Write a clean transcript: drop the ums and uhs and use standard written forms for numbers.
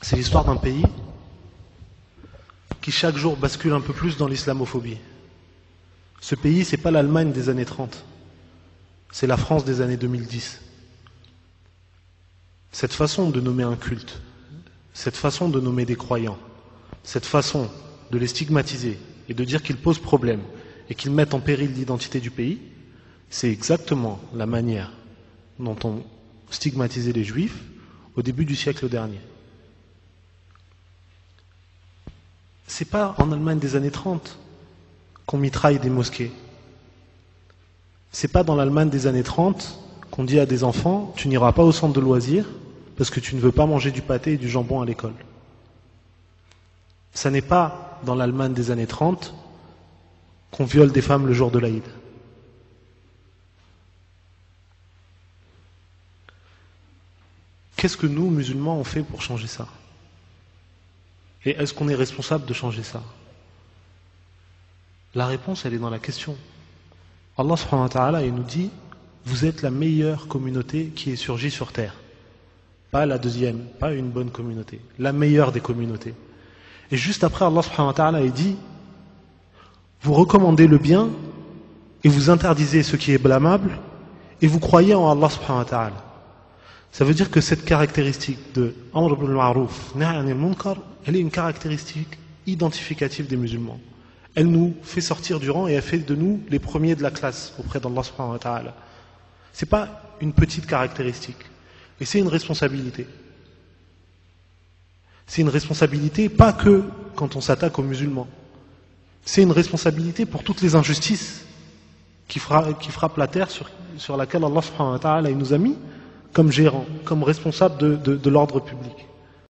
C'est l'histoire d'un pays qui chaque jour bascule un peu plus dans l'islamophobie. Ce pays, c'est pas l'Allemagne des années 30, c'est la France des années 2010. Cette façon de nommer un culte, cette façon de nommer des croyants, cette façon de les stigmatiser et de dire qu'ils posent problème et qu'ils mettent en péril l'identité du pays, c'est exactement la manière dont on stigmatisait les Juifs au début du siècle dernier. C'est pas en Allemagne des années 30 qu'on mitraille des mosquées. C'est pas dans l'Allemagne des années 30 qu'on dit à des enfants « tu n'iras pas au centre de loisirs parce que tu ne veux pas manger du pâté et du jambon à l'école ». Ça n'est pas dans l'Allemagne des années 30 qu'on viole des femmes le jour de l'Aïd. Qu'est-ce que nous, musulmans, on fait pour changer ça? Et est-ce qu'on est responsable de changer ça? La réponse, elle est dans la question. Allah subhanahu wa ta'ala, il nous dit « Vous êtes la meilleure communauté qui est surgie sur terre. » Pas la deuxième, pas une bonne communauté, la meilleure des communautés. Et juste après, Allah subhanahu wa ta'ala, il dit « Vous recommandez le bien et vous interdisez ce qui est blâmable et vous croyez en Allah subhanahu wa ta'ala. » Ça veut dire que cette caractéristique de Amr bil Ma'ruf, Nahy anil Munkar, elle est une caractéristique identificative des musulmans. Elle nous fait sortir du rang et elle fait de nous les premiers de la classe auprès d'Allah subhanahu wa ta'ala. C'est pas une petite caractéristique. Et c'est une responsabilité. C'est une responsabilité pas que quand on s'attaque aux musulmans. C'est une responsabilité pour toutes les injustices qui frappent la terre sur laquelle Allah subhanahu wa ta'ala il nous a mis comme gérant, comme responsable de l'ordre public.